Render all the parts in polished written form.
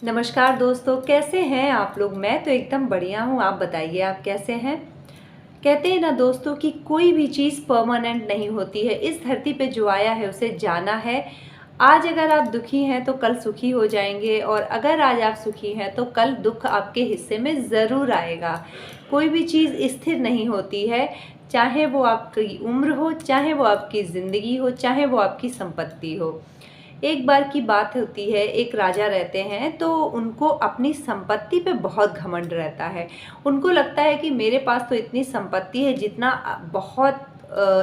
नमस्कार दोस्तों, कैसे हैं आप लोग। मैं तो एकदम बढ़िया हूँ। आप बताइए, आप कैसे हैं। कहते हैं ना दोस्तों कि कोई भी चीज़ परमानेंट नहीं होती है। इस धरती पे जो आया है उसे जाना है। आज अगर आप दुखी हैं तो कल सुखी हो जाएंगे, और अगर आज आप सुखी हैं तो कल दुख आपके हिस्से में ज़रूर आएगा। कोई भी चीज़ स्थिर नहीं होती है, चाहे वो आपकी उम्र हो, चाहे वो आपकी ज़िंदगी हो, चाहे वो आपकी संपत्ति हो। एक बार की बात होती है, एक राजा रहते हैं तो उनको अपनी संपत्ति पे बहुत घमंड रहता है। उनको लगता है कि मेरे पास तो इतनी संपत्ति है, जितना बहुत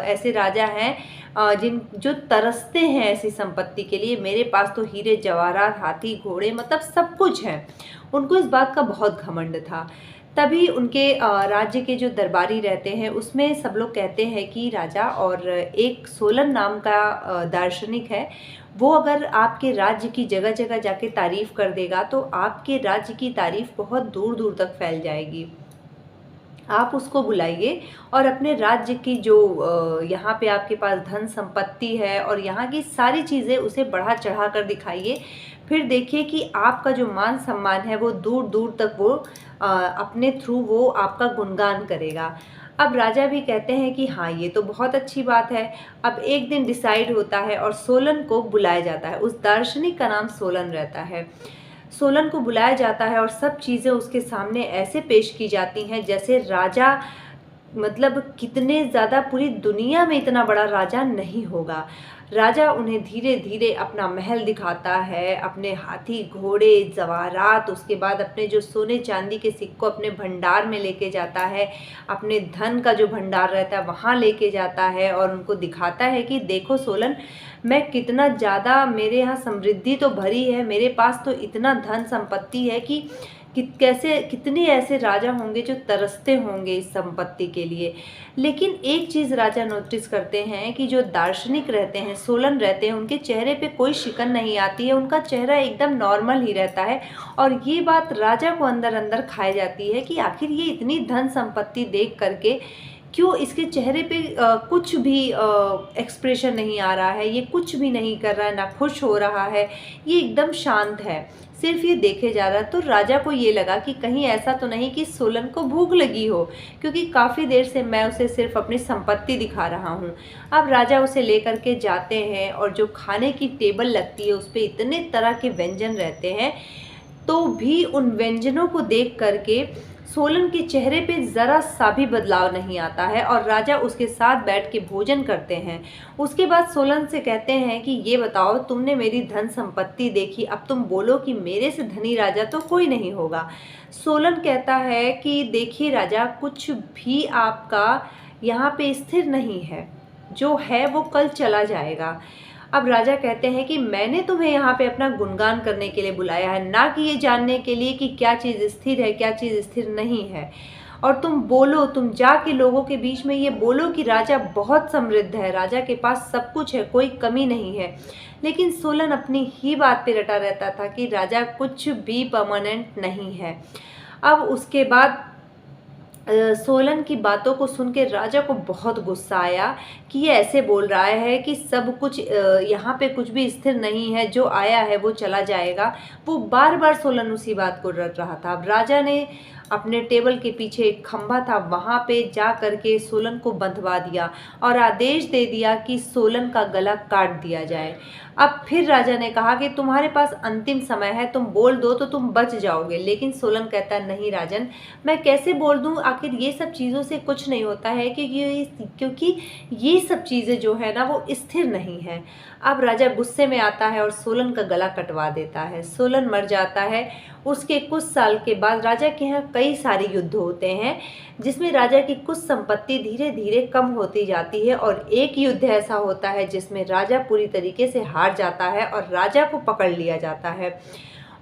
ऐसे राजा हैं जिन जो तरसते हैं ऐसी संपत्ति के लिए। मेरे पास तो हीरे जवाहरात, हाथी घोड़े, मतलब सब कुछ है। उनको इस बात का बहुत घमंड था। तभी उनके राज्य के जो दरबारी रहते हैं उसमें सब लोग कहते हैं कि राजा, और एक सोलन नाम का दार्शनिक है, वो अगर आपके राज्य की जगह जगह जाके तारीफ़ कर देगा तो आपके राज्य की तारीफ़ बहुत दूर दूर तक फैल जाएगी। आप उसको बुलाइए और अपने राज्य की जो यहाँ पे आपके पास धन संपत्ति है और यहाँ की सारी चीज़ें उसे बढ़ा चढ़ा कर दिखाइए। फिर देखिए कि आपका जो मान सम्मान है वो दूर दूर तक वो अपने थ्रू वो आपका गुणगान करेगा। अब राजा भी कहते हैं कि हाँ, ये तो बहुत अच्छी बात है। अब एक दिन डिसाइड होता है और सोलन को बुलाया जाता है। उस दार्शनिक का नाम सोलन रहता है। सोलन को बुलाया जाता है और सब चीज़ें उसके सामने ऐसे पेश की जाती हैं जैसे राजा, मतलब कितने ज़्यादा, पूरी दुनिया में इतना बड़ा राजा नहीं होगा। राजा उन्हें धीरे धीरे अपना महल दिखाता है, अपने हाथी घोड़े जवाहरात, उसके बाद अपने जो सोने चांदी के सिक्कों अपने भंडार में लेके जाता है, अपने धन का जो भंडार रहता है वहाँ लेके जाता है और उनको दिखाता है कि देखो सोलन, मैं कितना ज़्यादा, मेरे यहाँ समृद्धि तो भरी है, मेरे पास तो इतना धन संपत्ति है कि कैसे कितने ऐसे राजा होंगे जो तरसते होंगे इस संपत्ति के लिए। लेकिन एक चीज़ राजा नोटिस करते हैं कि जो दार्शनिक रहते हैं, सोलन रहते हैं, उनके चेहरे पे कोई शिकन नहीं आती है, उनका चेहरा एकदम नॉर्मल ही रहता है। और ये बात राजा को अंदर अंदर खाई जाती है कि आखिर ये इतनी धन संपत्ति देख करके क्यों इसके चेहरे पे कुछ भी एक्सप्रेशन नहीं आ रहा है, ये कुछ भी नहीं कर रहा है, ना खुश हो रहा है, ये एकदम शांत है, सिर्फ ये देखे जा रहा है। तो राजा को ये लगा कि कहीं ऐसा तो नहीं कि सोलन को भूख लगी हो, क्योंकि काफ़ी देर से मैं उसे सिर्फ अपनी संपत्ति दिखा रहा हूँ। अब राजा उसे लेकर के जाते हैं और जो खाने की टेबल लगती है उस पर इतने तरह के व्यंजन रहते हैं, तो भी उन व्यंजनों को देख करके सोलन के चेहरे पे ज़रा सा भी बदलाव नहीं आता है और राजा उसके साथ बैठ के भोजन करते हैं। उसके बाद सोलन से कहते हैं कि ये बताओ, तुमने मेरी धन संपत्ति देखी, अब तुम बोलो कि मेरे से धनी राजा तो कोई नहीं होगा। सोलन कहता है कि देखिए राजा, कुछ भी आपका यहाँ पे स्थिर नहीं है, जो है वो कल चला जाएगा। अब राजा कहते हैं कि मैंने तुम्हें यहाँ पे अपना गुणगान करने के लिए बुलाया है, ना कि ये जानने के लिए कि क्या चीज़ स्थिर है, क्या चीज़ स्थिर नहीं है। और तुम बोलो, तुम जाके लोगों के बीच में ये बोलो कि राजा बहुत समृद्ध है, राजा के पास सब कुछ है, कोई कमी नहीं है। लेकिन सोलन अपनी ही बात पे रटा रहता था कि राजा कुछ भी परमानेंट नहीं है। अब उसके बाद सोलन की बातों को सुन के राजा को बहुत गुस्सा आया कि ये ऐसे बोल रहा है कि सब कुछ यहाँ पे कुछ भी स्थिर नहीं है, जो आया है वो चला जाएगा। वो बार बार सोलन उसी बात को रट रहा था। अब राजा ने अपने टेबल के पीछे एक खंभा था, वहाँ पे जा करके सोलन को बंधवा दिया और आदेश दे दिया कि सोलन का गला काट दिया जाए। अब फिर राजा ने कहा कि तुम्हारे पास अंतिम समय है, तुम बोल दो तो तुम बच जाओगे। लेकिन सोलन कहता नहीं राजन, मैं कैसे बोल दूं, आखिर ये सब चीज़ों से कुछ नहीं होता है, क्योंकि ये सब चीज़ें जो है ना वो स्थिर नहीं है। अब राजा गुस्से में आता है और सोलन का गला कटवा देता है। सोलन मर जाता है। उसके कुछ साल के बाद राजा के यहाँ कई सारे युद्ध होते हैं, जिसमें राजा की कुछ संपत्ति धीरे धीरे कम होती जाती है और एक युद्ध ऐसा होता है जिसमें राजा पूरी तरीके से हार जाता है और राजा को पकड़ लिया जाता है।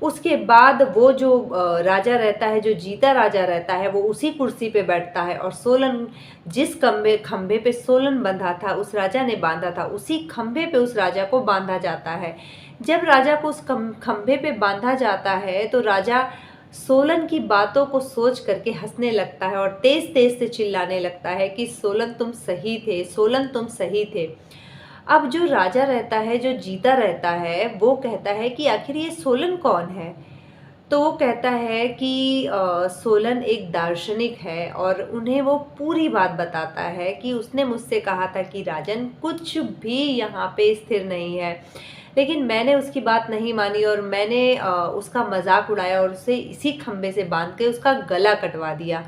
उसके बाद वो जो राजा रहता है, जो जीता राजा रहता है, वो उसी कुर्सी पे बैठता है और सोलन, जिस खंभे पे सोलन बंधा था, उस राजा ने बांधा था, उसी खंभे पे उस राजा को बांधा जाता है। जब राजा को उस खंभे पे बांधा जाता है तो राजा सोलन की बातों को सोच करके हंसने लगता है और तेज तेज से चिल्लाने लगता है कि सोलन तुम सही थे, सोलन तुम सही थे। अब जो राजा रहता है, जो जीता रहता है, वो कहता है कि आखिर ये सोलन कौन है। तो वो कहता है कि सोलन एक दार्शनिक है और उन्हें वो पूरी बात बताता है कि उसने मुझसे कहा था कि राजन कुछ भी यहाँ पे स्थिर नहीं है, लेकिन मैंने उसकी बात नहीं मानी और मैंने उसका मजाक उड़ाया और उसे इसी खंबे से बांध के उसका गला कटवा दिया।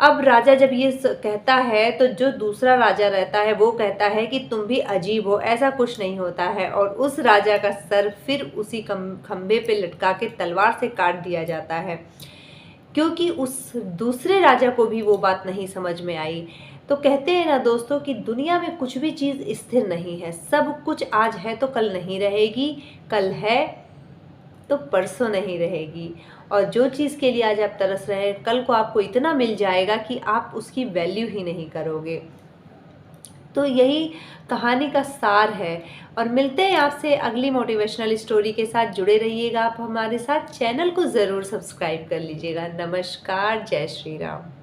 अब राजा जब ये कहता है तो जो दूसरा राजा रहता है वो कहता है कि तुम भी अजीब हो, ऐसा कुछ नहीं होता है, और उस राजा का सर फिर उसी खंबे पे लटका के तलवार से काट दिया जाता है, क्योंकि उस दूसरे राजा को भी वो बात नहीं समझ में आई। तो कहते हैं ना दोस्तों कि दुनिया में कुछ भी चीज़ स्थिर नहीं है, सब कुछ आज है तो कल नहीं रहेगी, कल है तो परसों नहीं रहेगी, और जो चीज़ के लिए आज आप तरस रहे हैं कल को आपको इतना मिल जाएगा कि आप उसकी वैल्यू ही नहीं करोगे। तो यही कहानी का सार है। और मिलते हैं आपसे अगली मोटिवेशनल स्टोरी के साथ। जुड़े रहिएगा आप हमारे साथ, चैनल को ज़रूर सब्सक्राइब कर लीजिएगा। नमस्कार, जय श्री राम।